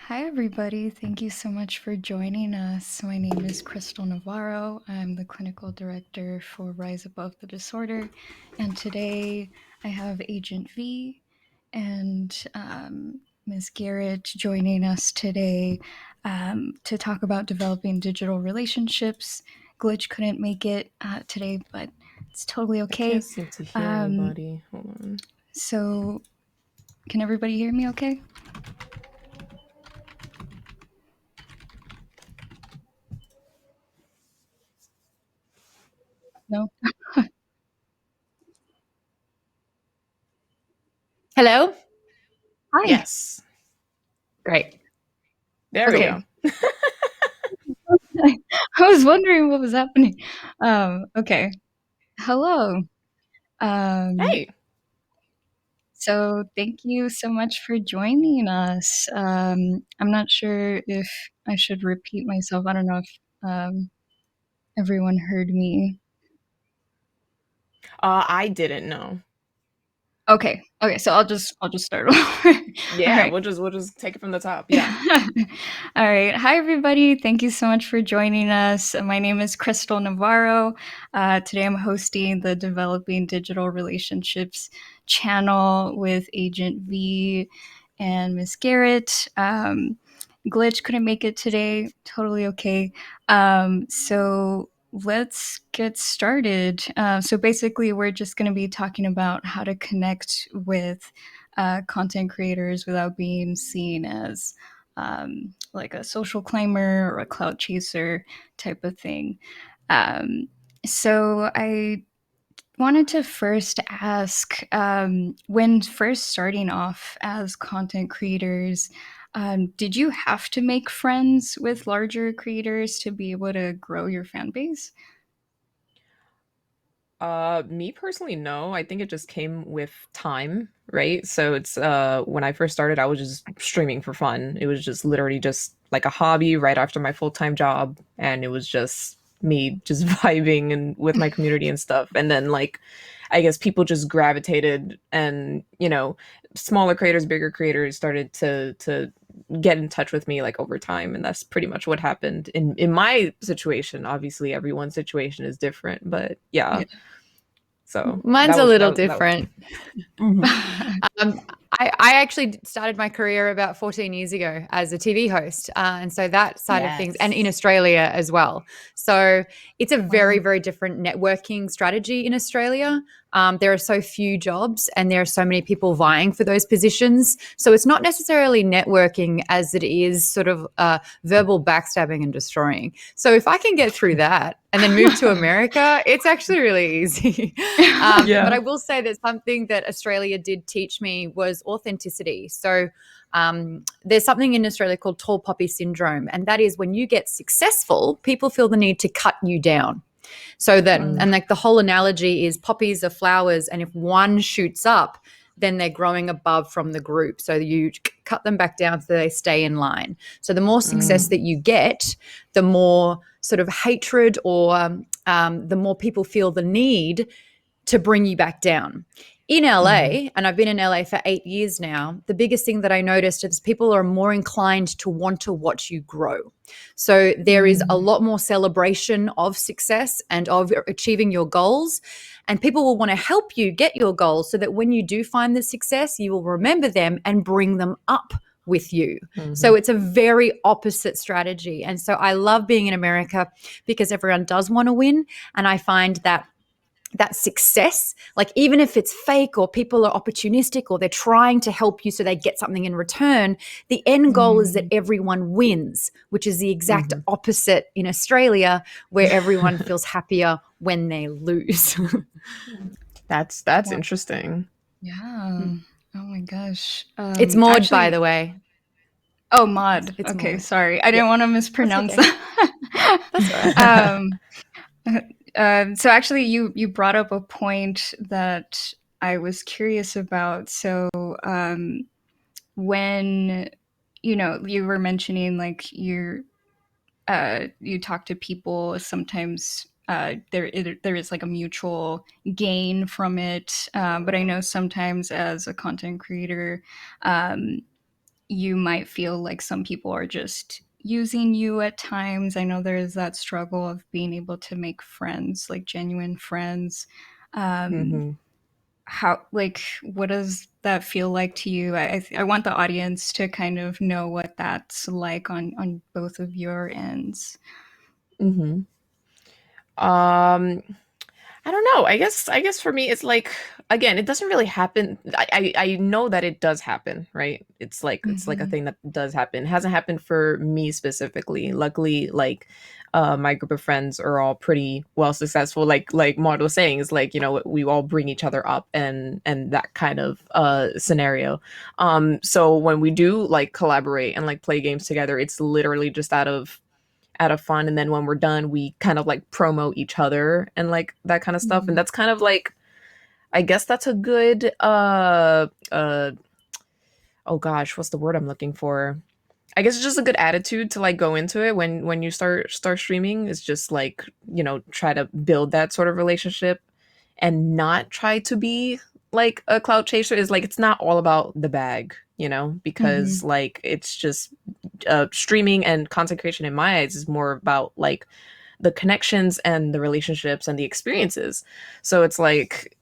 Hi, everybody. Thank you so much for joining us. My name is Crystal Navarro. I'm the clinical director for Rise Above the Disorder. And today I have Agent V and Ms. Garrett joining us today to talk about developing digital relationships. Glitch couldn't make it today, but it's totally I okay. can't seem to hear anybody. Hold on. So, can everybody hear me okay? No? Hello? Hi. Yes. Great. There we Okay. go. I was wondering what was happening. Okay. Hello. Hey. So thank you so much for joining us. I'm not sure if I should repeat myself. I don't know if everyone heard me. I didn't know. Okay. So I'll just start over. All Yeah, right. we'll just take it from the top. Yeah. All right. Hi, everybody. Thank you so much for joining us. My name is Crystal Navarro. Today I'm hosting the Developing Digital Relationships channel with Agent V and Miss Garrett. Glitch couldn't make it today. Totally okay. So let's get started. So basically, we're just going to be talking about how to connect with content creators without being seen as like a social climber or a clout chaser type of thing. Um, so I wanted to first ask, when first starting off as content creators, did you have to make friends with larger creators to be able to grow your fan base? Me personally, no. I think it just came with time, right? So it's when I first started, I was just streaming for fun. It was just literally just like a hobby right after my full-time job, and it was just me just vibing and with my community and stuff. And then like I guess people just gravitated and, smaller creators, bigger creators started to get in touch with me like over time, and that's pretty much what happened in my situation. Obviously everyone's situation is different, but yeah. Yeah. So Mine's that a was that little was that was me. different. Mhm. Um, I actually started my career about 14 years ago as a TV host. And so that side of things, and in Yes. Australia as well. So it's a very, Wow. very different networking strategy in Australia. There are so few jobs and there are so many people vying for those positions. So it's not necessarily networking as it is sort of verbal backstabbing and destroying. So if I can get through that and then move to America, it's actually really easy. Yeah. But I will say that something that Australia did teach me was authenticity. So there's something in Australia called tall poppy syndrome, and that is when you get successful, people feel the need to cut you down. So that, Mm. and like the whole analogy is poppies are flowers, and if one shoots up, then they're growing above from the group. So you cut them back down so they stay in line. So the more success Mm. that you get, the more sort of hatred or the more people feel the need to bring you back down. In Mhm. LA, and I've been in LA for 8 years now, the biggest thing that I noticed is people are more inclined to want to watch you grow. So there is a lot more celebration of success and of achieving your goals. And people will want to help you get your goals so that when you do find the success, you will remember them and bring them up with you. So Mhm. it's a very opposite strategy. And so I love being in America because everyone does want to win. And I find that success, like even if it's fake or people are opportunistic or they're trying to help you so they get something in return, the end goal is that everyone wins, which is the exact Mhm. opposite in Australia, where everyone feels happier when they lose. That's Wow. interesting. Yeah. Oh my gosh. It's Maud, by Actually, the way. oh, mod. It's Okay, Maud. sorry. I Yeah, didn't want to that's mispronounce okay. that. That's all right. um, so actually, you brought up a point that I was curious about. So when you were mentioning like you talk to people sometimes. There is like a mutual gain from it, but I know sometimes as a content creator, um, you might feel like some people are just using you at times. I know there's that struggle of being able to make friends, like genuine friends. Um, Mm-hmm. how, like, what does that feel like to you? I want the audience to kind of know what that's like on both of your ends. Mm-hmm. Um, I don't know. I guess for me it's like, again, it doesn't really happen. I know that it does happen, right? It's like a Mm-hmm. thing that does happen. It hasn't happened for me specifically. Luckily, like my group of friends are all pretty well successful. Like Maud was saying, is like, we all bring each other up and that kind of scenario. So when we do like collaborate and like play games together, it's literally just out of fun, and then when we're done we kind of like promote each other and like that kind of stuff, and Mm-hmm. that's kind of like, I guess that's a good oh gosh, what's the word I'm looking for? I guess it's just a good attitude to like go into it when you start streaming. It's just like, try to build that sort of relationship and not try to be like a cloud chaser. Is like, it's not all about the bag, because Mm-hmm. like it's just streaming and content creation in my eyes is more about like the connections and the relationships and the experiences. So it's like,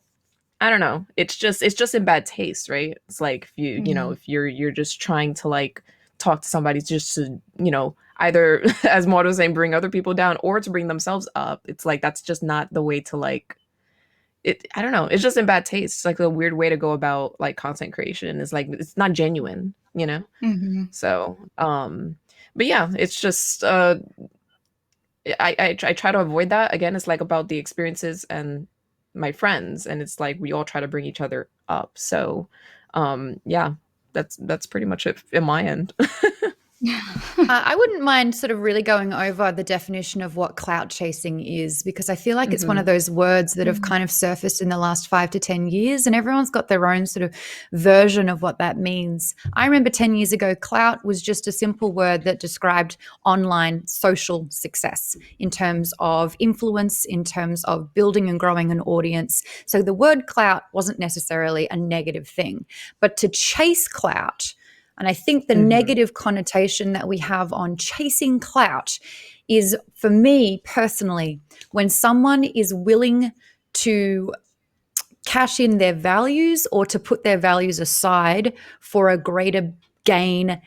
I don't know. It's just in bad taste, right? It's like if Mm-hmm. if you're just trying to like talk to somebody just to, either as Maud was saying, bring other people down or to bring themselves up. It's like that's just not the way to like it. I don't know. It's just in bad taste. It's like a weird way to go about like content creation. It's like it's not genuine. Mm-hmm. So, but yeah, it's just I try to avoid that. Again, it's like about the experiences and my friends, and it's like we all try to bring each other up. So, yeah, that's pretty much it in my end. I wouldn't mind sort of really going over the definition of what clout chasing is, because I feel like it's one of Hmm. those words that have kind of surfaced in the last 5 to 10 years, and everyone's got their own sort of version of what that means. I remember 10 years ago, clout was just a simple word that described online social success in terms of influence, in terms of building and growing an audience. So the word clout wasn't necessarily a negative thing, but to chase clout, and I think the Hmm. negative connotation that we have on chasing clout is, for me personally, when someone is willing to cash in their values or to put their values aside for a greater gain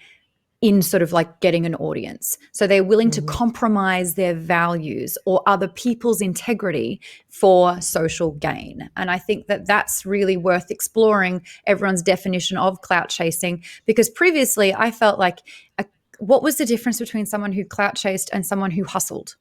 in sort of like getting an audience. So they're willing to Hmm. compromise their values or other people's integrity for social gain. And I think that that's really worth exploring everyone's definition of clout chasing, because previously I felt like what was the difference between someone who clout chased and someone who hustled?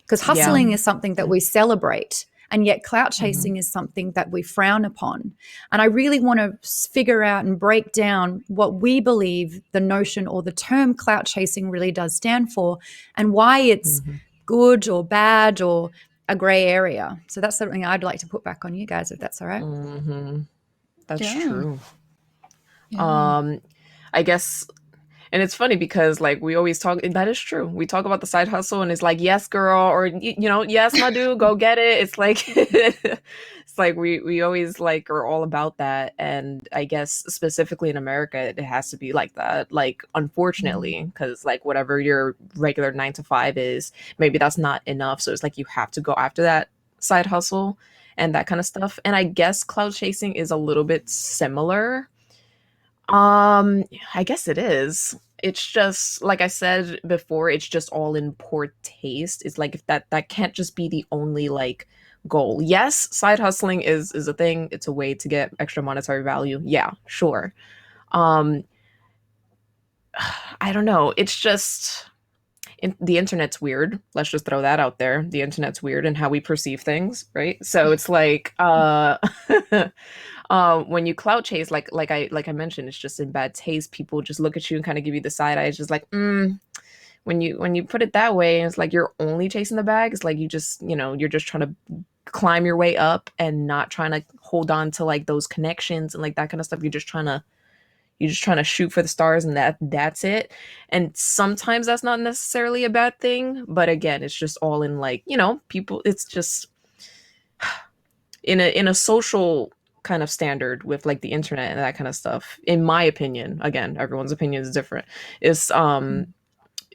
Because Yeah. hustling is something that we celebrate, and yet clout Hmm. chasing is something that we frown upon. And I really want to figure out and break down what we believe the notion or the term clout chasing really does stand for, and why it's Hmm. good or bad or a gray area. So that's something I'd like to put back on you guys, if that's all right. Hmm. That's Yeah. true. Yeah. Um, I guess. And it's funny because like we always talk, that is true. We talk about the side hustle and it's like, yes, girl, or yes, my dude, go get it. It's like it's like we always like are all about that. And I guess specifically in America, it has to be like that. Like Mm-hmm. unfortunately, because like whatever your regular 9 to 5 is, maybe that's not enough. So it's like you have to go after that side hustle and that kind of stuff. And I guess cloud chasing is a little bit similar. I guess it is. It's just like I said before, it's just all in poor taste. It's like if that can't just be the only like goal. Yes, side hustling is a thing. It's a way to get extra monetary value. Yeah, sure. Um I don't know. It's just the internet's weird. Let's just throw that out there. The internet's weird and how we perceive things, right? So it's like when you clout chase, like I mentioned, it's just in bad taste. People just look at you and kind of give you the side eye. It's just like, when you put it that way, and it's like you're only chasing the bag. It's like you're just trying to climb your way up and not trying to hold on to like those connections and like that kind of stuff. You're just trying to shoot for the stars, and that's it. And sometimes that's not necessarily a bad thing, but again, it's just all in like, people, it's just in a social kind of standard with like the internet and that kind of stuff, in my opinion, again, everyone's opinion is different, is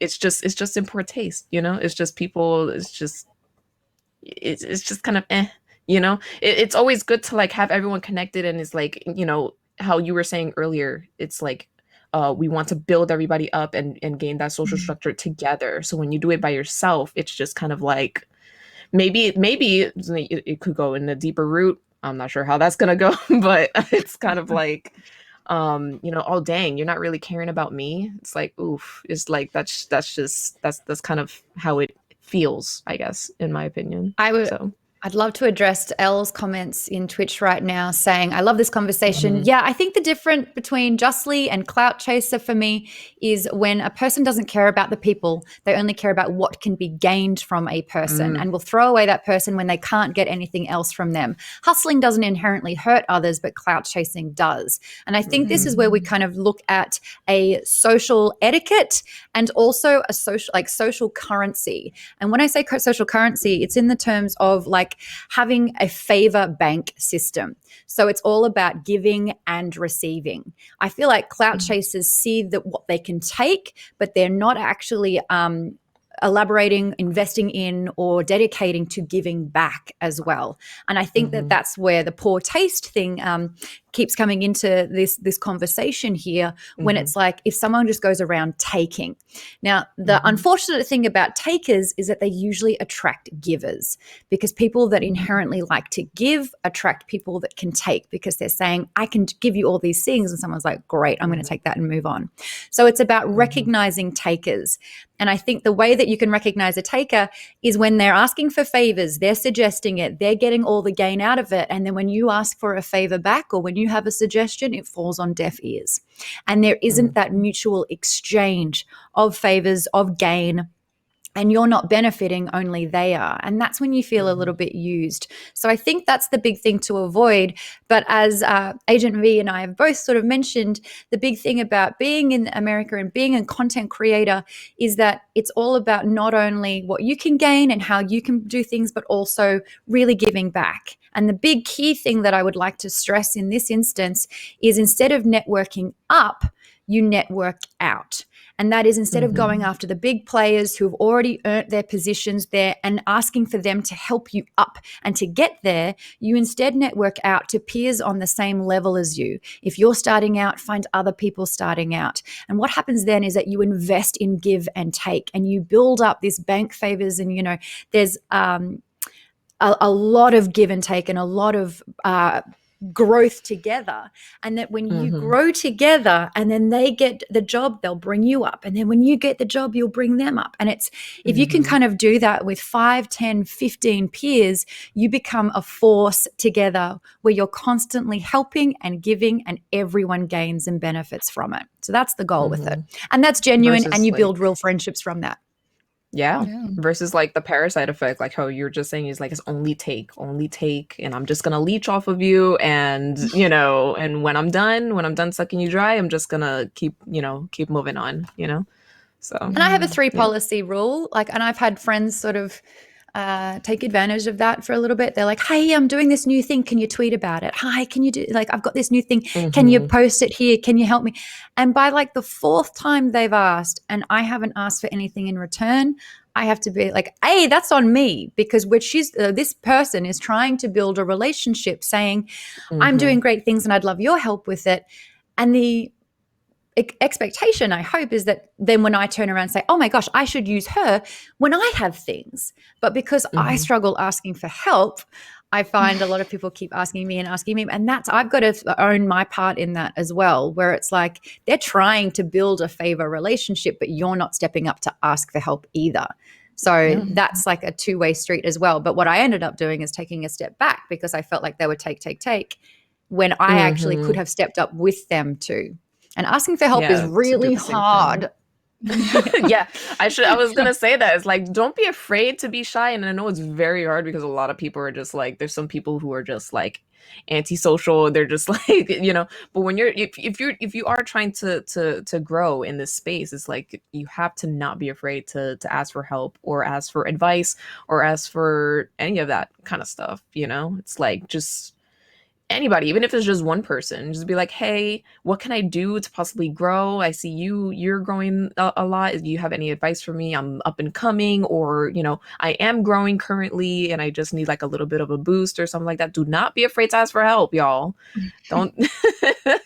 it's just in poor taste, you know? It's just people, it's just kind of you know? It's always good to like have everyone connected, and it's like, you know, how you were saying earlier, it's like we want to build everybody up and gain that social structure together. So when you do it by yourself, it's just kind of like maybe it could go in a deeper route. I'm not sure how that's gonna go, but it's kind of like, you know, oh dang, you're not really caring about me. It's like, oof. It's like that's kind of how it feels, I guess, in my opinion. I would So. I'd love to address Elle's comments in Twitch right now saying, I love this conversation. Mhm. Yeah, I think the difference between Justly and Clout Chaser for me is when a person doesn't care about the people, they only care about what can be gained from a person and will throw away that person when they can't get anything else from them. Hustling doesn't inherently hurt others, but clout chasing does. And I think this is where we kind of look at a social etiquette and also a social currency. And when I say social currency, it's in the terms of like having a favor bank system. So it's all about giving and receiving. I feel like clout chasers see that what they can take, but they're not actually elaborating, investing in, or dedicating to giving back as well. And I think that that's where the poor taste thing keeps coming into this conversation here, when it's like if someone just goes around taking. Now, the unfortunate thing about takers is that they usually attract givers, because people that inherently like to give attract people that can take, because they're saying, I can give you all these things. And someone's like, great, I'm going to take that and move on. So it's about recognizing takers. And I think the way that you can recognize a taker is when they're asking for favors, they're suggesting it, they're getting all the gain out of it. And then when you ask for a favor back, or when you have a suggestion, it falls on deaf ears. And there isn't that mutual exchange of favors, of gain. And you're not benefiting, only they are. And that's when you feel a little bit used. So I think that's the big thing to avoid. But as Agent V and I have both sort of mentioned, the big thing about being in America and being a content creator is that it's all about not only what you can gain and how you can do things, but also really giving back. And the big key thing that I would like to stress in this instance is, instead of networking up, you network out. And that is, instead of going after the big players who have already earned their positions there and asking for them to help you up and to get there, you instead network out to peers on the same level as you. If you're starting out, find other people starting out. And what happens then is that you invest in give and take, and you build up this bank favors. And, you know, there's a lot of give and take and a lot of growth together. And that when you grow together and then they get the job, they'll bring you up. And then when you get the job, you'll bring them up. And it's, if you can kind of do that with 5, 10, 15 peers, you become a force together where you're constantly helping and giving, and everyone gains and benefits from it. So that's the goal with it. And that's genuine. Versus and you like, build real friendships from that. Yeah. Versus like the parasite effect, like how you're just saying, is like, it's only take, and I'm just gonna leech off of you, and you know, and when I'm done sucking you dry, I'm just gonna keep moving on, you know. So, and I have a 3 policy rule, like, and I've had friends sort of take advantage of that for a little bit. They're like, hey, I'm doing this new thing, can you tweet about it? Hi, can you do, like, I've got this new thing, can you post it here, can you help me? And by like the 4th time they've asked and I haven't asked for anything in return, I have to be like, hey, that's on me, because when this person is trying to build a relationship, saying, I'm doing great things and I'd love your help with it. And the expectation, I hope, is that then when I turn around and say, oh my gosh, I should use her when I have things. But because I struggle asking for help, I find a lot of people keep asking me. And that's, I've got to own my part in that as well, where it's like they're trying to build a favor relationship, but you're not stepping up to ask for help either. So that's like a 2-way street as well. But what I ended up doing is taking a step back, because I felt like they would take when I actually could have stepped up with them too. And asking for help is really hard. Yeah, I was gonna say that. It's like, don't be afraid to be shy. And I know it's very hard, because a lot of people are just like, there's some people who are just like antisocial. They're just like, you know, but when if you are trying to grow in this space, it's like, you have to not be afraid to ask for help, or ask for advice, or ask for any of that kind of stuff, you know. It's like, just anybody, even if it's just one person, just be like, hey, what can I do to possibly grow? I see you're growing a lot. Do you have any advice for me? I'm up and coming, or I am growing currently and I just need like a little bit of a boost or something like that. Do not be afraid to ask for help, y'all. Don't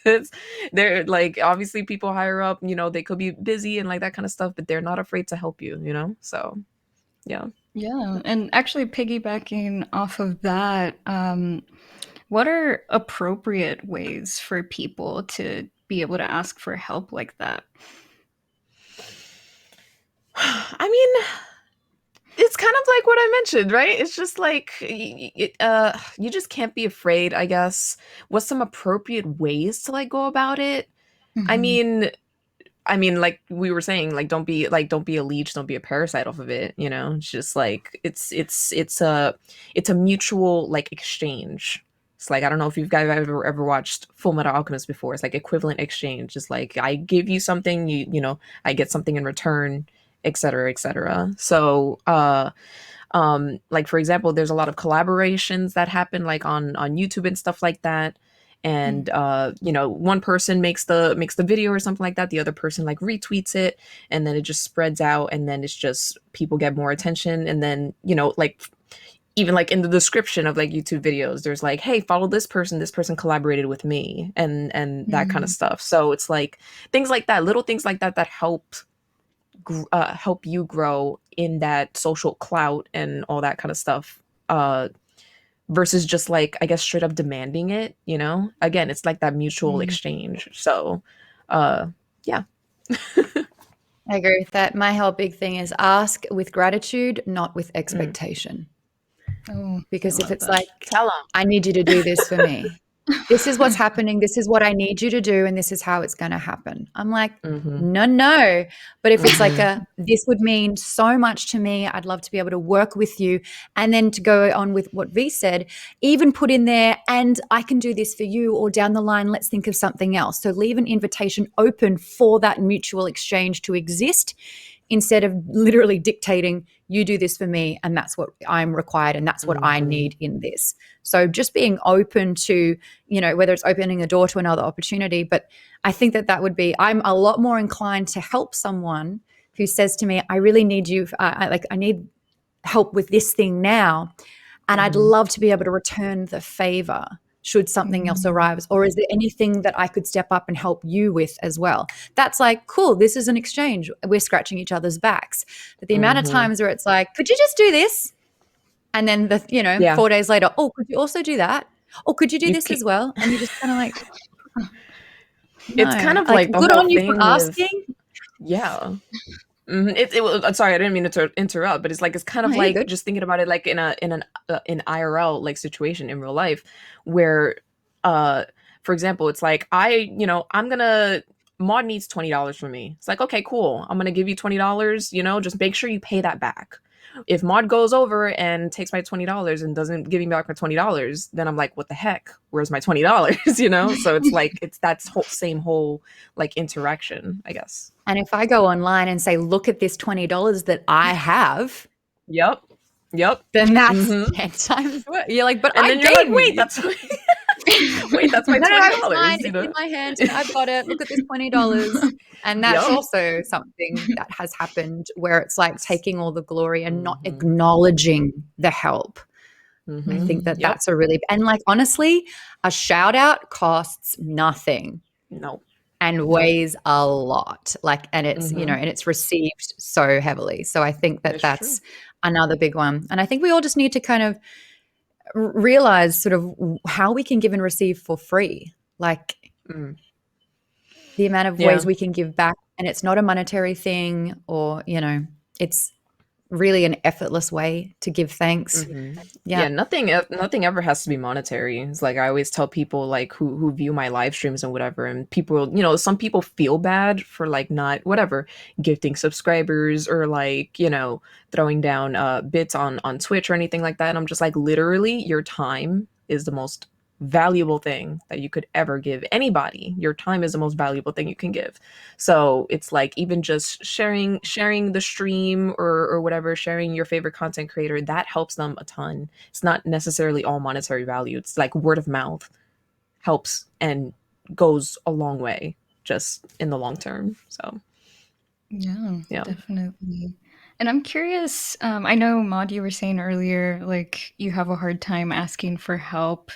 it's, they're like, obviously people higher up, they could be busy and like that kind of stuff, but they're not afraid to help you, so yeah. Yeah, and actually piggybacking off of that, what are appropriate ways for people to be able to ask for help like that? I mean, it's kind of like what I mentioned, right? It's just like you just can't be afraid, I guess. What's some appropriate ways to like go about it? I Mhm. mean, I mean, like we were saying, like don't be a leech, don't be a parasite off of it. It's just like it's a mutual like exchange. It's like, I don't know if you guys ever watched Full Metal Alchemist before. It's like equivalent exchange. It's like I give you something, I get something in return, et cetera, et cetera. So like for example, there's a lot of collaborations that happen like on YouTube and stuff like that. And one person makes the video or something like that, the other person like retweets it, and then it just spreads out, and then it's just people get more attention. And then like even like in the description of like YouTube videos, there's like, hey, follow this person collaborated with me, and that kind of Mhm. stuff. So it's like things like that, little things like that, that help you grow in that social clout and all that kind of stuff, versus just like, I guess, straight up demanding it. Again, it's like that mutual Mhm. exchange. So uh yeah. I agree with that. My whole big thing is ask with gratitude, not with Mm, expectation. Oh, I Because if love it's that. like, tell them. I need you to do this for me, this is what's happening, this is what I need you to do, and this is how it's going to happen. I'm like, Mm-hmm. no, no. But if it's like Mm-hmm. this would mean so much to me, I'd love to be able to work with you. And then to go on with what V said, even put in there, and I can do this for you, or down the line, let's think of something else. So leave an invitation open for that mutual exchange to exist, instead of literally dictating, you do this for me and that's what I'm required and that's what I Mm-hmm. need in this. So just being open to, whether it's opening a door to another opportunity. But I think that would be, I'm a lot more inclined to help someone who says to me, I really need you, I need help with this thing now, and I'd Mm-hmm. love to be able to return the favor should something else Mhm. arrive. Or is there anything that I could step up and help you with as well? That's like, cool, this is an exchange. We're scratching each other's backs. But the amount of Mm-hmm. times where it's like, could you just do this? And then Yeah. 4 days later, oh, could you also do that? Or could you do you this keep as well? And you're just kind of like, It's kind no, of like, like the good whole on you for thing with, asking. yeah. It was, sorry, I didn't mean to interrupt, but it's like, it's kind No, of you're like good. just thinking about it like in IRL like situation in real life, where uh for example, it's like, I'm gonna, Maud needs $20 from me. It's like, okay, cool, I'm gonna give you $20, just make sure you pay that back. If Maud goes over and takes my $20 and doesn't give me back my $20, then I'm like, what the heck, where's my $20? So it's like, it's that same whole like interaction, I guess. And if I go online and say, look at this $20 that I have, Yep. Yep. then that's Mm-hmm. 10 times worse. You're like, but And I then you're like, gave wait, you. that's wait, that's my No, no, twenty no, it's fine. dollars, It's in my hands. I've got it. Look at this $20. And that's Yep. also something that has happened where it's like taking all the glory and not Mm-hmm. acknowledging the help. I Mm-hmm. think that Yep. that's a really, and like honestly, a shout out costs nothing Nope. and Nope. weighs a lot. Like, and it's, Mm-hmm. and it's received so heavily. So I think that It's true. that's another big one. And I think we all just need to kind of realize sort of how we can give and receive for free. Like, Mm. the amount of ways Yeah. we can give back, and it's not a monetary thing, or it's really an effortless way to give thanks. Mm-hmm. Yeah. Yeah, nothing ever has to be monetary. It's like, I always tell people like who view my live streams and whatever, and people, some people feel bad for like not whatever gifting subscribers, or like, throwing down bits on Twitch or anything like that. And I'm just like, literally, your time is the most valuable thing that you could ever give anybody. Your time is the most valuable thing you can give. So it's like, even just sharing the stream, or whatever, sharing your favorite content creator, that helps them a ton. It's not necessarily all monetary value. It's like word of mouth. helps and goes a long way just in the long term. So Yeah, yeah. definitely. And I'm curious, I know, Maud, you were saying earlier, like you have a hard time asking for help.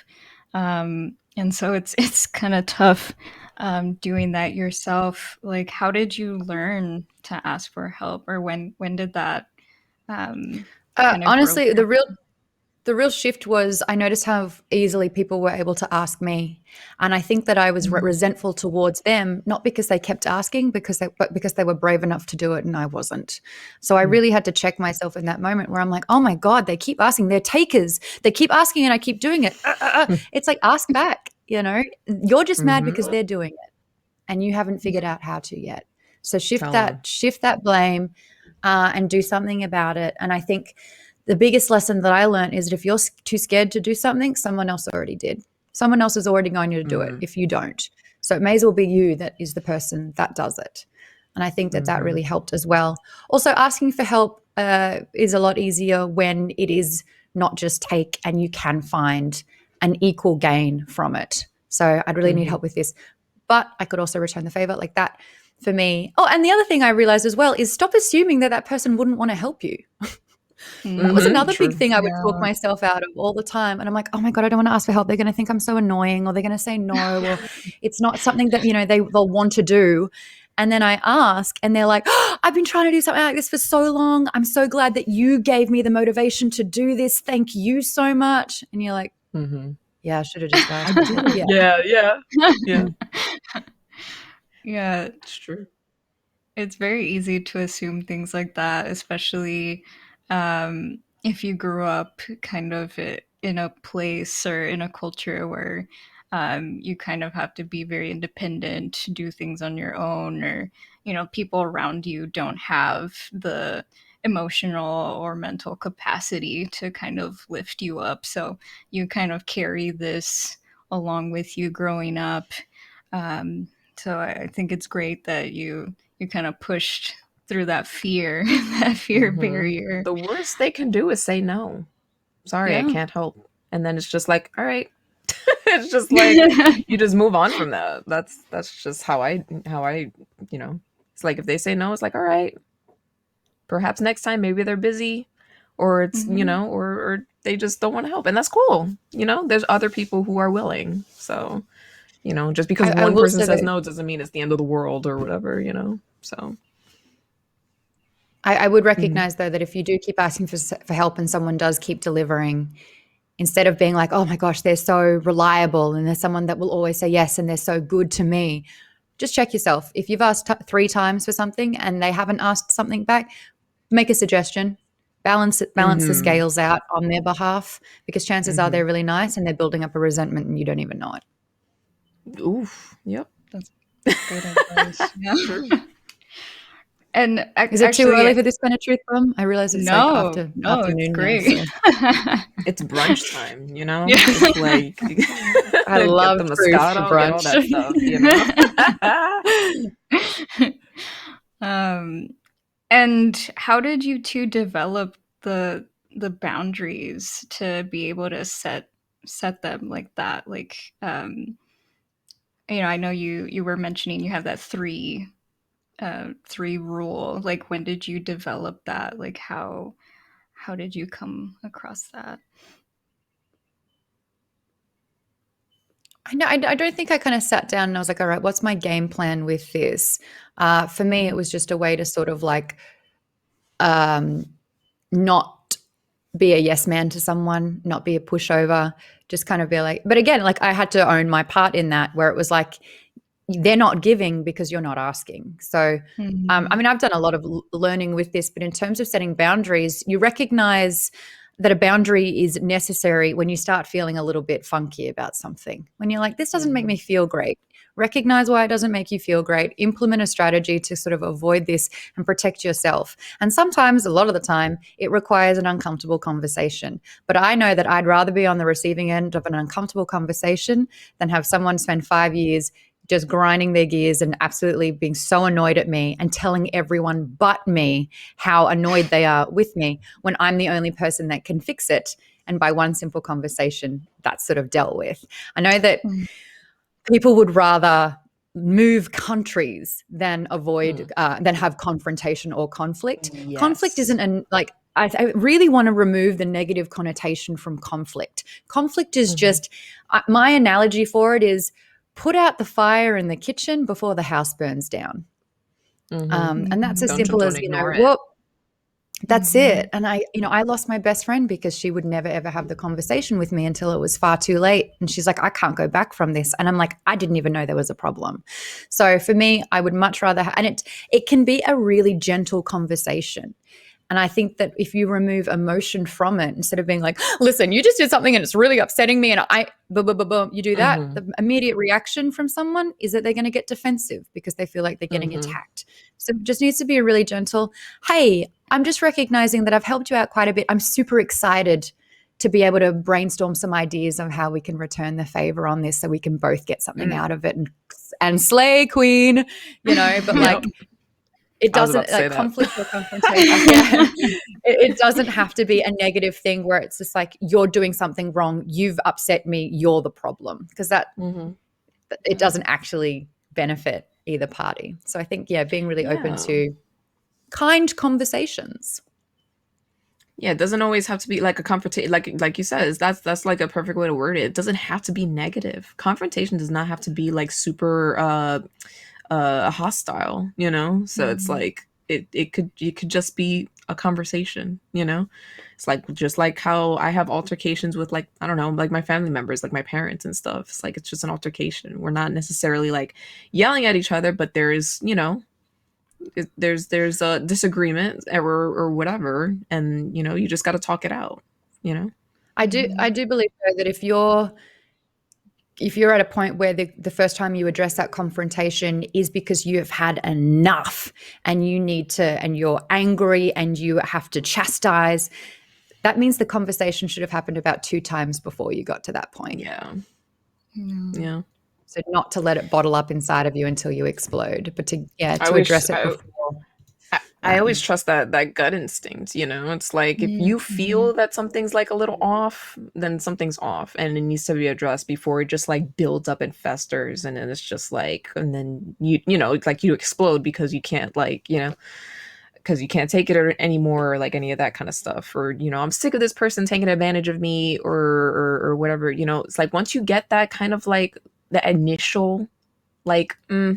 And so it's kind of tough doing that yourself. Like, how did you learn to ask for help, or when did that kind of grow? Honestly, the real shift was I noticed how easily people were able to ask me, and I think that I was resentful towards them, not because they kept asking, but because they were brave enough to do it and I wasn't. So I really had to check myself in that moment where I'm like, oh my god, they keep asking, they're takers, they keep asking and I keep doing it. It's like, ask back, you're just mad because they're doing it and you haven't figured out how to yet. So shift Tell 'em. that blame, and do something about it. And I think the biggest lesson that I learned is that if you're too scared to do something, someone else already did. Someone else is already going to do it if you don't. So it may as well be you that is the person that does it. And I think that that really helped as well. Also, asking for help is a lot easier when it is not just take and you can find an equal gain from it. So I'd really need help with this. But I could also return the favor like that for me. Oh, and the other thing I realized as well is stop assuming that person wouldn't want to help you. That was another big thing I would talk myself out of all the time. And I'm like, oh my God, I don't want to ask for help. They're going to think I'm so annoying, or they're going to say no, or it's not something that, they'll want to do. And then I ask and they're like, oh, I've been trying to do something like this for so long. I'm so glad that you gave me the motivation to do this. Thank you so much. And you're like, yeah, I should have just asked. Yeah. Yeah, It's true. it's very easy to assume things like that, especially if you grew up kind of in a place or in a culture where you kind of have to be very independent, do things on your own, or people around you don't have the emotional or mental capacity to kind of lift you up. So you kind of carry this along with you growing up. Um, so I think it's great that you kind of pushed through that fear, that fear barrier. The worst they can do is say no. Sorry, I Yeah. can't help. And then it's just like, all right. It's just like you just move on from that. That's just how I it's like if they say no, it's like, all right. Perhaps next time maybe they're busy, or it's, or they just don't want to help. And that's cool. There's other people who are willing. So, just because I one will person say says that no doesn't mean it's the end of the world or whatever, So I would recognize though that if you do keep asking for help and someone does keep delivering, instead of being like, oh my gosh, they're so reliable and there's someone that will always say yes and they're so good to me, just check yourself. If you've asked 3 times for something and they haven't asked something back, make a suggestion. Balance the scales out on their behalf, because chances are they're really nice and they're building up a resentment and you don't even know it. Oof. Yep. That's good advice. Yeah. True. And Is it too actually, early for this kind of truth bomb? I realize it's like no, it's afternoon great. now. So. It's brunch time, Yeah. It's like I love get the truth Moscato, for get all that stuff, And how did you two develop the boundaries to be able to set them like that? Like, I know you were mentioning you have that three rule. Like, when did you develop that? Like, how did you come across that? I don't think I kind of sat down and I was like, all right, what's my game plan with this? For me, it was just a way to sort of like not be a yes man to someone, not be a pushover, just kind of be like, but again, like I had to own my part in that, where it was like, they're not giving because you're not asking. So, I mean, I've done a lot of learning with this, but in terms of setting boundaries, you recognize that a boundary is necessary when you start feeling a little bit funky about something. When you're like, this doesn't make me feel great. Recognize why it doesn't make you feel great. Implement a strategy to sort of avoid this and protect yourself. And sometimes, a lot of the time, it requires an uncomfortable conversation. But I know that I'd rather be on the receiving end of an uncomfortable conversation than have someone spend 5 years just grinding their gears and absolutely being so annoyed at me and telling everyone but me how annoyed they are with me when I'm the only person that can fix it. And by one simple conversation, that's sort of dealt with. I know that people would rather move countries than avoid than have confrontation or conflict. Conflict Yes. isn't like I really want to remove the negative connotation from conflict. Conflict is just my analogy for it is put out the fire in the kitchen before the house burns down. And that's as simple Don't as, ignore it. well, that's it. And I lost my best friend because she would never, ever have the conversation with me until it was far too late. And she's like, I can't go back from this. And I'm like, I didn't even know there was a problem. So for me, I would much rather, and it can be a really gentle conversation. And I think that if you remove emotion from it, instead of being like, listen, you just did something and it's really upsetting me, and you do that, the immediate reaction from someone is that they're going to get defensive because they feel like they're getting attacked. So it just needs to be a really gentle, hey, I'm just recognizing that I've helped you out quite a bit. I'm super excited to be able to brainstorm some ideas of how we can return the favor on this so we can both get something out of it and slay queen, but like, it doesn't like conflict or confrontation. It doesn't have to be a negative thing where it's just like you're doing something wrong. You've upset me. You're the problem, because that it doesn't actually benefit either party. So I think, being really open to kind conversations. Yeah, it doesn't always have to be like a confrontation. Like you said, that's like a perfect way to word it. It doesn't have to be negative. Confrontation does not have to be like super hostile, so it's like it could just be a conversation. It's like just like how I have altercations with, like, I don't know, like my family members, like my parents and stuff. It's like it's just an altercation. We're not necessarily like yelling at each other, but there's there's a disagreement or whatever, and you just got to talk it out. I do believe, though, that if you're at a point where the first time you address that confrontation is because you have had enough and and you're angry and you have to chastise, that means the conversation should have happened about 2 times before you got to that point. Yeah. So not to let it bottle up inside of you until you explode, but to address it before. I always trust that gut instinct, It's like if you feel that something's like a little off, then something's off and it needs to be addressed before it just like builds up and festers, and then it's just like, and then it's like you explode because you can't because you can't take it anymore, or like any of that kind of stuff, or I'm sick of this person taking advantage of me, or whatever. It's like once you get that kind of like the initial like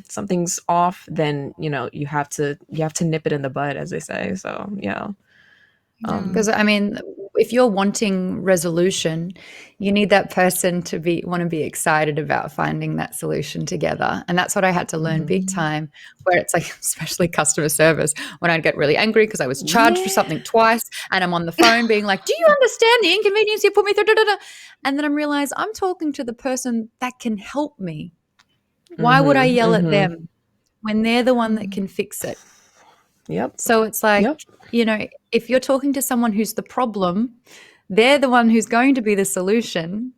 something's off, then you have to nip it in the bud, as they say. So because I mean, if you're wanting resolution, you need that person to want to be excited about finding that solution together. And that's what I had to learn big time, where it's like, especially customer service, when I'd get really angry because I was charged for something twice and I'm on the phone being like, do you understand the inconvenience you put me through? And then I realize I'm talking to the person that can help me. Why would I yell at them when they're the one that can fix it? Yep. So it's like, if you're talking to someone who's the problem, they're the one who's going to be the solution.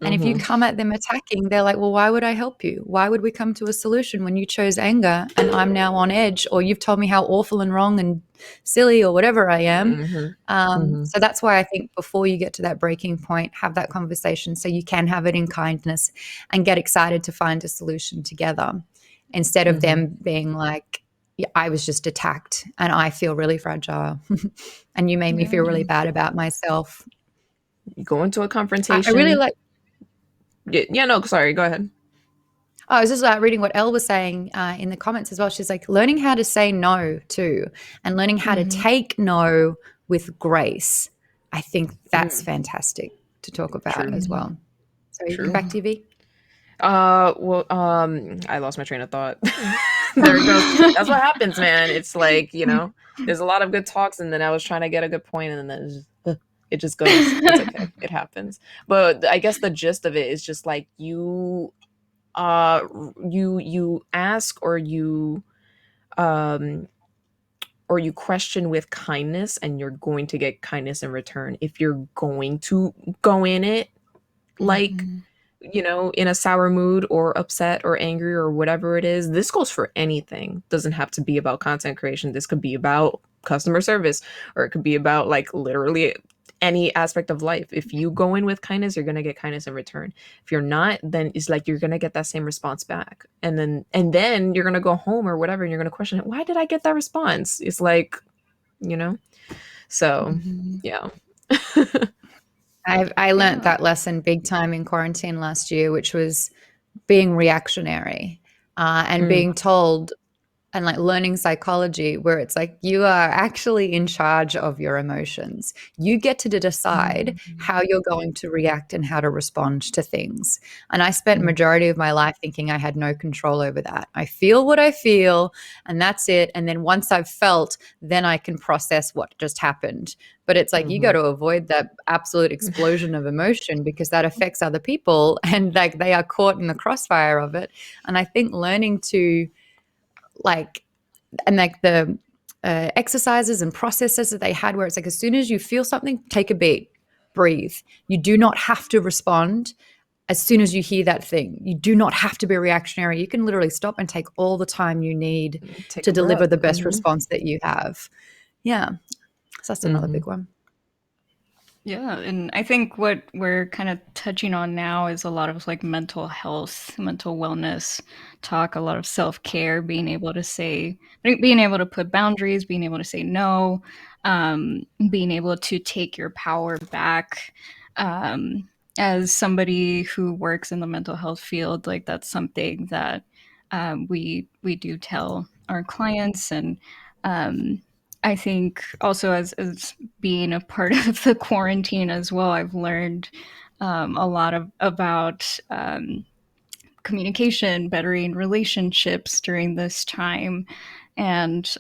And if you come at them attacking, they're like, well, why would I help you? Why would we come to a solution when you chose anger and I'm now on edge, or you've told me how awful and wrong and silly or whatever I am? So that's why I think before you get to that breaking point, have that conversation so you can have it in kindness and get excited to find a solution together, instead of them being like, I was just attacked and I feel really fragile and you made me feel really bad about myself. You go into a confrontation. I really like. No, sorry, go ahead. I was just reading what Elle was saying in the comments as well. She's like, learning how to say no too, and learning how to take no with grace. I think that's fantastic to talk about as well. So back to you, V. I lost my train of thought. There it goes. That's what happens, man. It's like, there's a lot of good talks, and then I was trying to get a good point, and then it just goes. It's okay. It happens. But I guess the gist of it is just like you ask, or you question with kindness, and you're going to get kindness in return. If you're going to go in it like in a sour mood or upset or angry or whatever it is, this goes for anything. Doesn't have to be about content creation. This could be about customer service, or it could be about like literally any aspect of life. If you go in with kindness, you're gonna get kindness in return. If you're not, then it's like you're gonna get that same response back. And then you're gonna go home or whatever, and you're gonna question it. Why did I get that response? It's like, you know? So Mhm. yeah. I learned Yeah. that lesson big time in quarantine last year, which was being reactionary and Mm, being told and like learning psychology where it's like you are actually in charge of your emotions. You get to decide mm, how you're going to react and how to respond to things. And I spent mm, majority of my life thinking I had no control over that. I feel what I feel and that's it. And then once I've felt, then I can process what just happened. But it's like you got mhm. to avoid that absolute explosion of emotion because that affects other people and like they are caught in the crossfire of it. And I think learning to like and like the exercises and processes that they had where it's like as soon as you feel something, take a beat, breathe. You do not have to respond as soon as you hear that thing. You do not have to be reactionary. You can literally stop and take all the time you need Take to a deliver breath. the best Hmm. response that you have. Yeah, so that's another Hmm. big one. Yeah, and I think what we're kind of touching on now is a lot of like mental health, mental wellness talk, a lot of self-care, being able to put boundaries, being able to say no, being able to take your power back. Um, as somebody who works in the mental health field, like that's something that we do tell our clients, and um, I think also as being a part of the quarantine as well, I've learned a lot about communication, bettering relationships during this time, and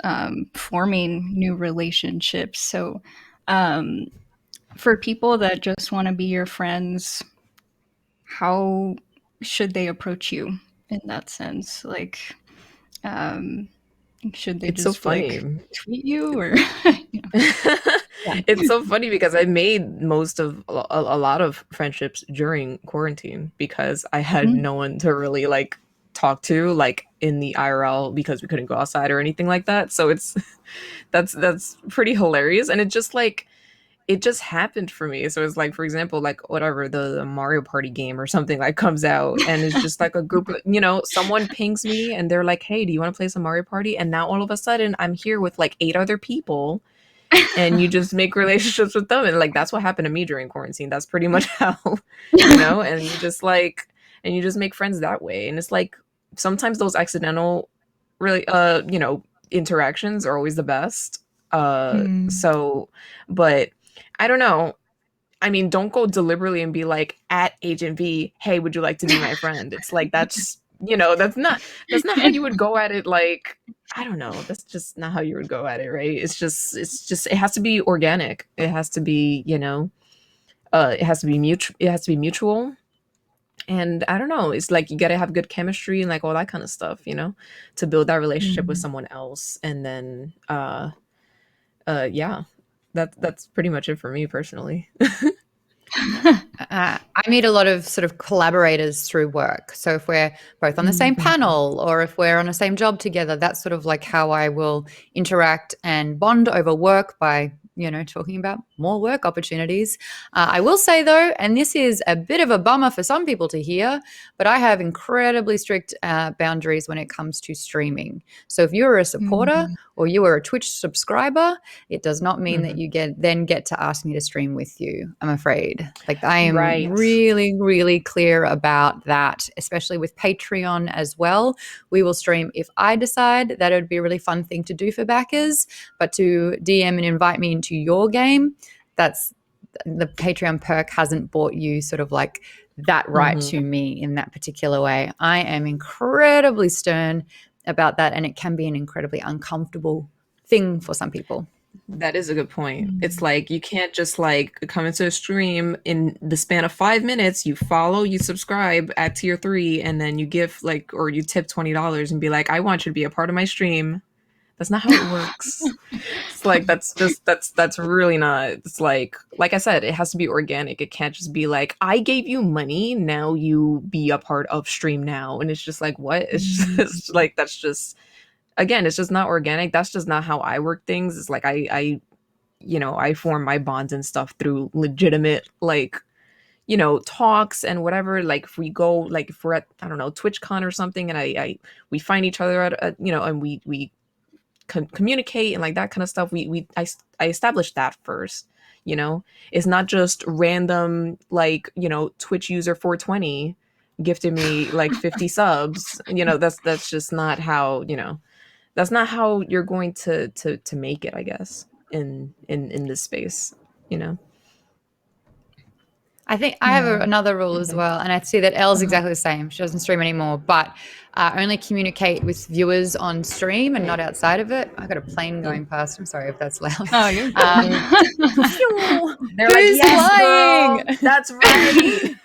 forming new relationships. So, um, for people that just want to be your friends, how should they approach you in that sense? Like, um, should they It's so just like funny. tweet you or, you know? Yeah. It's so funny because I made most of a lot of friendships during quarantine because I had Mm. no one to really like talk to like in the IRL because we couldn't go outside or anything like that. So it's that's pretty hilarious, and it just happened for me. So it's like, for example, like whatever the Mario Party game or something like comes out, and it's just like a group of, someone pings me and they're like, "Hey, do you want to play some Mario Party?" And now all of a sudden, I'm here with like eight other people, and you just make relationships with them, and like that's what happened to me during quarantine. That's pretty much how, and you just make friends that way, and it's like sometimes those accidental, really, interactions are always the best. Mm. So, but I don't know. I mean, don't go deliberately and be like at Agent V, hey, would you like to be my friend? It's like that's not how you would go at it. Like, I don't know. That's just not how you would go at it, right? It's just it has to be organic. It has to be, it has to be mutual. And I don't know, it's like you gotta have good chemistry and like all that kind of stuff, to build that relationship with Mm. someone else. And then yeah. That's pretty much it for me personally. I meet a lot of sort of collaborators through work. So if we're both on the same Mhm. panel or if we're on the same job together, that's sort of like how I will interact and bond over work by, talking about more work opportunities. I will say though, and this is a bit of a bummer for some people to hear, but I have incredibly strict boundaries when it comes to streaming. So if you're a supporter Mhm. or you are a Twitch subscriber, it does not mean that Mhm. you get to ask me to stream with you, I'm afraid. Like I am Right. really, really clear about that, especially with Patreon as well. We will stream if I decide that it would be a really fun thing to do for backers, but to DM and invite me into your game, that's the Patreon perk hasn't bought you sort of like that right Mhm. to me in that particular way. I am incredibly stern about that, and it can be an incredibly uncomfortable thing for some people. That is a good point. It's Mm. like you can't just like come into a stream in the span of 5 minutes, you follow, you subscribe at tier 3, and then you give like, or you tip $20 and be like, I want you to be a part of my stream. That's not how it works. It's like that's really not. It's like I said, it has to be organic. It can't just be like, I gave you money, now you be a part of stream now. And it's just like, what? It's Mm. just like, that's just, again, it's just not organic. That's just not how I work things. It's like I I form my bonds and stuff through legitimate, like, talks and whatever. Like if we go, like if we're at, I don't know, TwitchCon or something, and we find each other at and we communicate and like that kind of stuff. I established that first. It's not just random, like, Twitch user 420 gifted me like 50 subs. That's just not how, that's not how you're going to make it, I guess, in this space, you know. I think I have another rule as well, and I see that Elle's Uh-huh. exactly the same. She doesn't stream anymore, but only communicate with viewers on stream and not outside of it. I got a plane going past. I'm sorry if that's loud. Oh, you're They're like, Who's yes, flying? girl, that's right.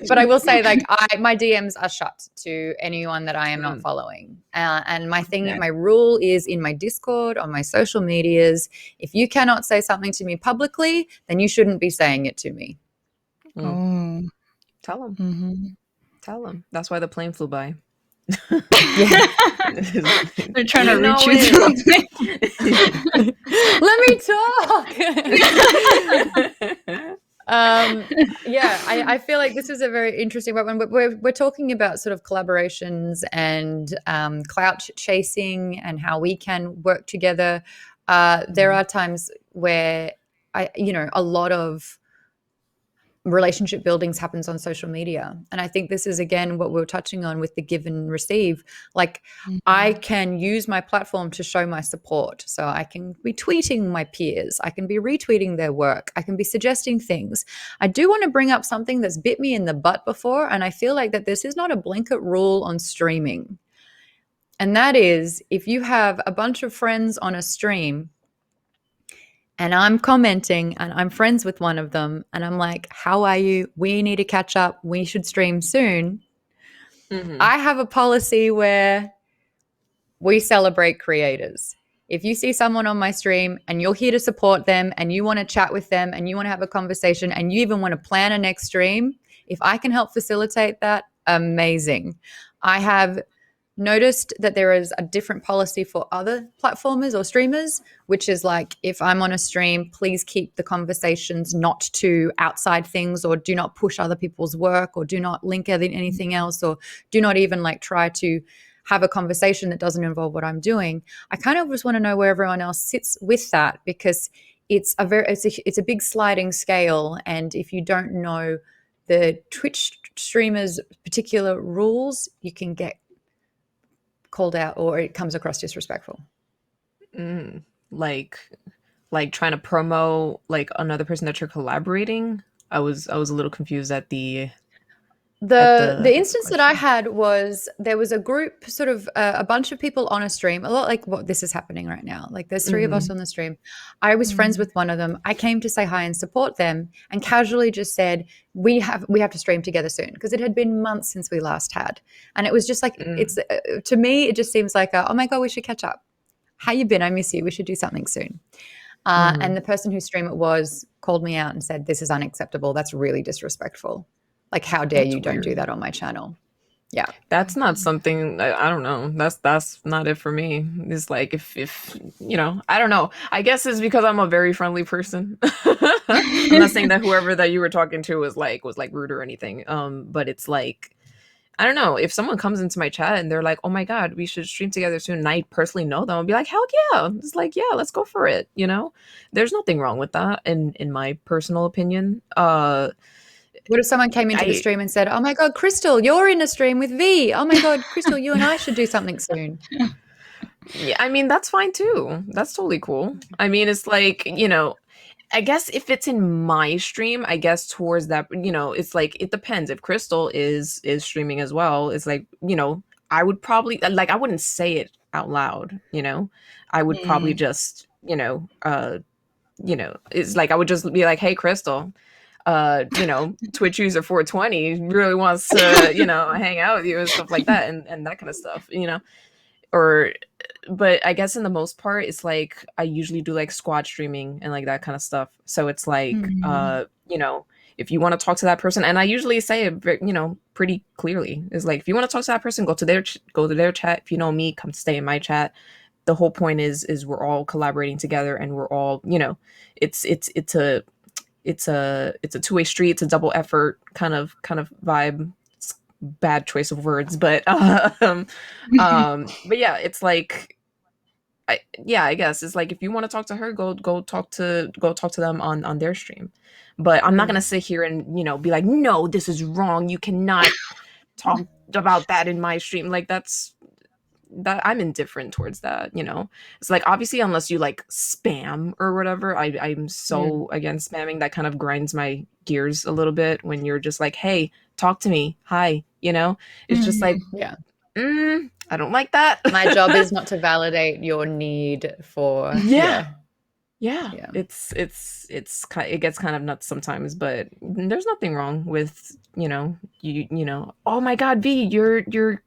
But I will say, like, my DMs are shut to anyone that I am not following. And my rule is in my Discord, on my social medias, if you cannot say something to me publicly, then you shouldn't be saying it to me. Oh. Tell them. Mm-hmm. Tell them. That's why the plane flew by. Yeah. They're trying to reach you through the plane. Let me talk. I feel like this is a very interesting one. When we're talking about sort of collaborations and clout chasing and how we can work together. There are times where a lot of relationship buildings happens on social media. And I think this is, again, what we were touching on with the give and receive. Like, I can use my platform to show my support. So I can be tweeting my peers. I can be retweeting their work. I can be suggesting things. I do want to bring up something that's bit me in the butt before. And I feel like that this is not a blanket rule on streaming. And that is, if you have a bunch of friends on a stream and I'm commenting and I'm friends with one of them and I'm like, how are you? We need to catch up. We should stream soon. I have a policy where we celebrate creators. If you see someone on my stream and you're here to support them and you want to chat with them and you want to have a conversation and you even want to plan a next stream, if I can help facilitate that, amazing. I have noticed that there is a different policy for other platformers or streamers, which is like, if I'm on a stream, please keep the conversations not to outside things, or do not push other people's work, or do not link anything else, or do not even like try to have a conversation that doesn't involve what I'm doing. I kind of just want to know where everyone else sits with that, because it's a big sliding scale. And if you don't know the Twitch streamers' particular rules, you can get called out or it comes across disrespectful. Like trying to promo like another person that you're collaborating. I was a little confused at the instance that I had was, there was a group, sort of a bunch of people on a stream, a lot like what this is happening right now. Like, there's three of us on the stream. I was friends with one of them. I came to say hi and support them, and casually just said, we have to stream together soon, because it had been months since we last had. And it was just like, it's to me, it just seems like oh my God, we should catch up. How you been? I miss you. We should do something soon. And the person whose stream it was called me out and said, this is unacceptable. That's really disrespectful. Like, how dare you don't do that on my channel? Yeah. That's not something, I don't know. That's not it for me. It's like, if I don't know. I guess it's because I'm a very friendly person. I'm not saying that whoever that you were talking to was like rude or anything. But it's like, I don't know. If someone comes into my chat and they're like, oh my God, we should stream together soon, and I personally know them, I'll be like, hell yeah. It's like, yeah, let's go for it. There's nothing wrong with that in my personal opinion. What if someone came into the stream and said, oh my God, Crystal, you're in a stream with V. Oh my God, Crystal, you and I should do something soon. Yeah, I mean, that's fine too. That's totally cool. I mean, it's like, I guess if it's in my stream, I guess towards that, it's like, it depends. If Crystal is streaming as well, it's like, I would probably, like, I wouldn't say it out loud, I would probably just, it's like, I would just be like, hey, Crystal, Twitch user 420 really wants to, hang out with you and stuff like that, and that kind of stuff, but I guess in the most part, it's like, I usually do like squad streaming and like that kind of stuff. So it's like, if you want to talk to that person, and I usually say it, pretty clearly, is like, if you want to talk to that person, go to their chat. If you know me, come stay in my chat. the whole point is we're all collaborating together, and we're all, it's a two-way street. It's a double effort kind of vibe. It's bad choice of words, but but yeah, it's like, I guess it's like, if you want to talk to her, go talk to them on their stream. But I'm not gonna sit here and be like, no, this is wrong. You cannot talk about that in my stream. Like, that I'm indifferent towards that. It's like, obviously, unless you like spam or whatever, I'm so against spamming. That kind of grinds my gears a little bit when you're just like, hey, talk to me, hi. It's just like, Yeah. I don't like that. My job is not to validate your need for Yeah. Yeah. It gets kind of nuts sometimes, but there's nothing wrong with oh my god, V, you're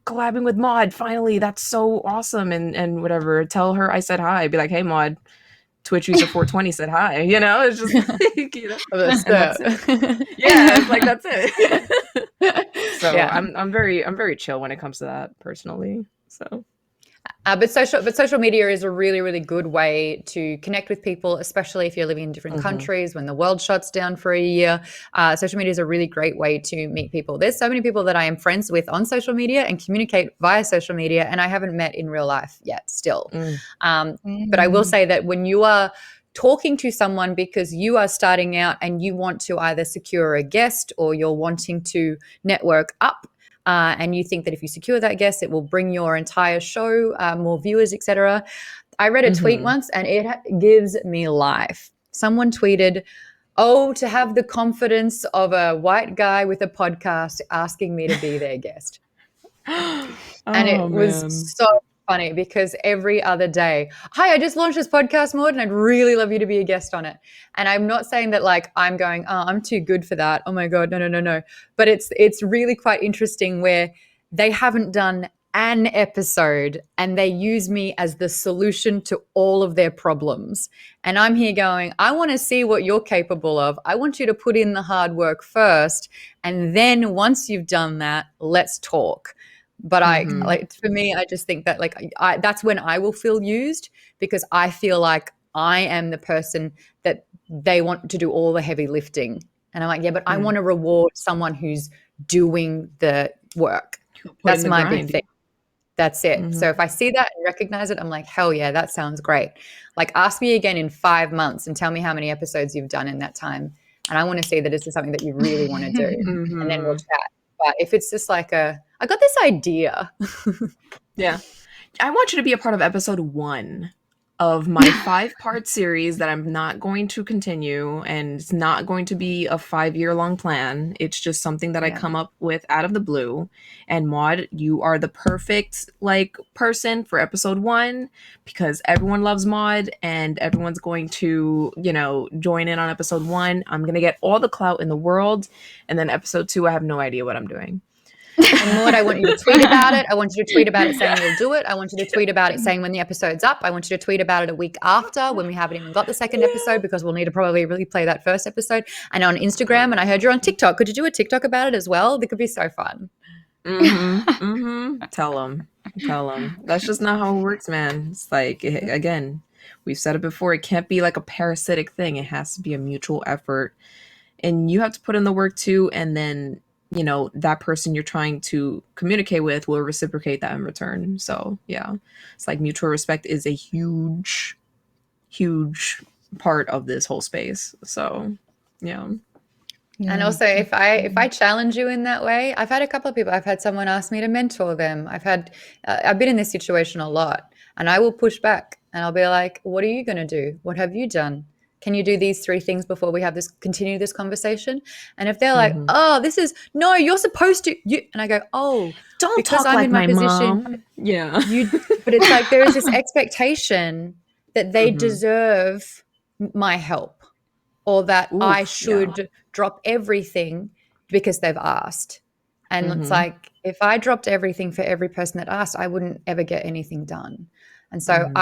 collabing with Maud, finally, that's so awesome, and whatever, tell her I said hi. Be like, hey Maud, Twitch user 420 said hi. It's just like, and that's it. Yeah, it's like, that's it. So Yeah. I'm very chill when it comes to that, personally. So But social media is a really, really good way to connect with people, especially if you're living in different countries when the world shuts down for a year. Social media is a really great way to meet people. There's so many people that I am friends with on social media and communicate via social media, and I haven't met in real life yet still. But I will say that when you are talking to someone because you are starting out and you want to either secure a guest or you're wanting to network up, and you think that if you secure that guest, it will bring your entire show more viewers, etc. I read a tweet once and it gives me life. Someone tweeted, "Oh, to have the confidence of a white guy with a podcast asking me to be their guest." And it was so funny because every other day, "Hi, I just launched this podcast, Maud, and I'd really love you to be a guest on it." And I'm not saying that like I'm going, "Oh, I'm too good for that. Oh my God, no. But it's really quite interesting where they haven't done an episode and they use me as the solution to all of their problems. And I'm here going, I want to see what you're capable of. I want you to put in the hard work first. And then once you've done that, let's talk." But like, for me, I just think that like that's when I will feel used, because I feel like I am the person that they want to do all the heavy lifting. And I'm like, yeah, but I want to reward someone who's doing the work. That's my big thing. That's it. So if I see that and recognize it, I'm like, hell yeah, that sounds great. Like, ask me again in 5 months and tell me how many episodes you've done in that time. And I want to see that this is something that you really want to do. And then we'll chat. But if it's just like I got this idea. Yeah. I want you to be a part of episode 1 of my 5-part series that I'm not going to continue, and it's not going to be a 5-year-long plan. It's just something that I come up with out of the blue. And Maud, you are the perfect like person for episode 1, because everyone loves Maud and everyone's going to, join in on episode 1. I'm going to get all the clout in the world. And then episode 2, I have no idea what I'm doing. And Maud, I want you to tweet about it. I want you to tweet about it saying you'll do it. I want you to tweet about it saying when the episode's up. I want you to tweet about it a week after, when we haven't even got the second episode, because we'll need to probably replay that first episode. And on Instagram, and I heard you're on TikTok. Could you do a TikTok about it as well? That could be so fun. Tell them. That's just not how it works, man. It's like, again, we've said it before. It can't be like a parasitic thing. It has to be a mutual effort. And you have to put in the work too, and then that person you're trying to communicate with will reciprocate that in return. So yeah, it's like mutual respect is a huge part of this whole space. So yeah. And also, if I challenge you in that way, I've had a couple of people. I've had someone ask me to mentor them. I've been in this situation a lot, and I will push back and I'll be like, "What are you going to do? What have you done? Can you do these 3 things before we continue this conversation?" And if they're like, "Oh, no, you're supposed to," and I go, "Oh, don't because talk I'm like in my position." Mom. Yeah. But it's like there is this expectation that they deserve my help, or that I should drop everything because they've asked. And it's like, if I dropped everything for every person that asked, I wouldn't ever get anything done. And so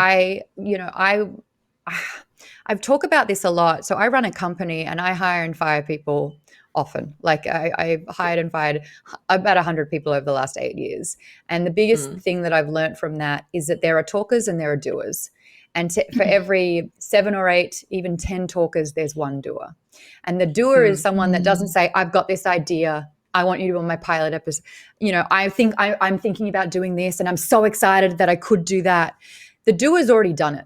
I've talked about this a lot. So I run a company and I hire and fire people often. Like I've hired and fired about 100 people over the last 8 years. And the biggest thing that I've learned from that is that there are talkers and there are doers. And for every 7 or 8, even 10 talkers, there's one doer. And the doer is someone that doesn't say, I've got this idea, I want you to be on my pilot episode. You know, I'm thinking about doing this and I'm so excited that I could do that. The doer's already done it.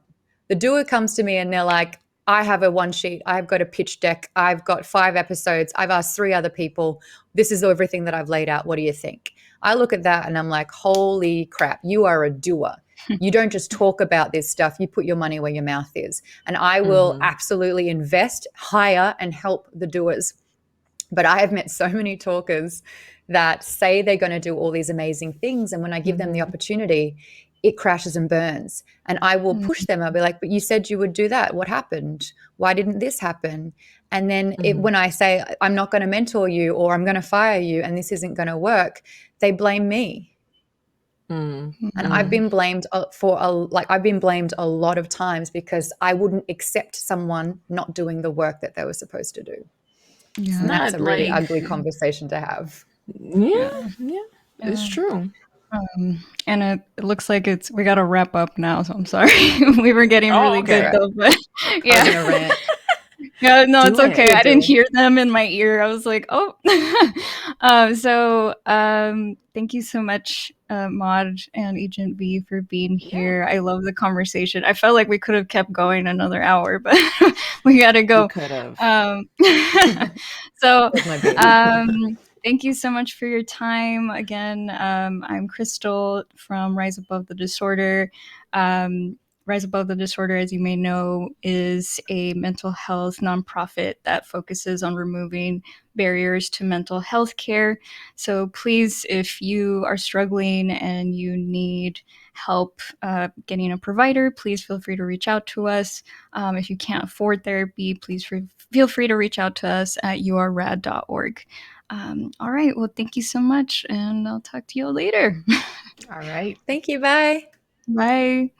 The doer comes to me and they're like, I have a one sheet, I've got a pitch deck, I've got 5 episodes, I've asked 3 other people, this is everything that I've laid out, what do you think? I look at that and I'm like, holy crap, you are a doer. You don't just talk about this stuff, you put your money where your mouth is. And I will absolutely invest, hire, and help the doers. But I have met so many talkers that say they're going to do all these amazing things. And when I give them the opportunity, it crashes and burns. And I will push them. I'll be like, but you said you would do that. What happened? Why didn't this happen? And then when I say, I'm not going to mentor you or I'm going to fire you and this isn't going to work, they blame me. And I've been blamed I've been blamed a lot of times because I wouldn't accept someone not doing the work that they were supposed to do. Yeah. And that's a really like- ugly conversation to have. Yeah, it's true. And it looks like we got to wrap up now, so I'm sorry. We were getting really okay. good though, but I was yeah. gonna rant. Yeah, no, Do it's okay. it. I didn't hear them in my ear. I was like, oh. Thank you so much, Maud and Agent B, for being here. I love the conversation. I felt like we could have kept going another hour, but we got to go. We could have. So, That's my baby. thank you so much for your time. Again, I'm Crystal from Rise Above the Disorder. Rise Above the Disorder, as you may know, is a mental health nonprofit that focuses on removing barriers to mental health care. So please, if you are struggling and you need help getting a provider, please feel free to reach out to us. If you can't afford therapy, please feel free to reach out to us at yourrad.org. All right. Well, thank you so much, and I'll talk to you all later. All right. Thank you. Bye. Bye.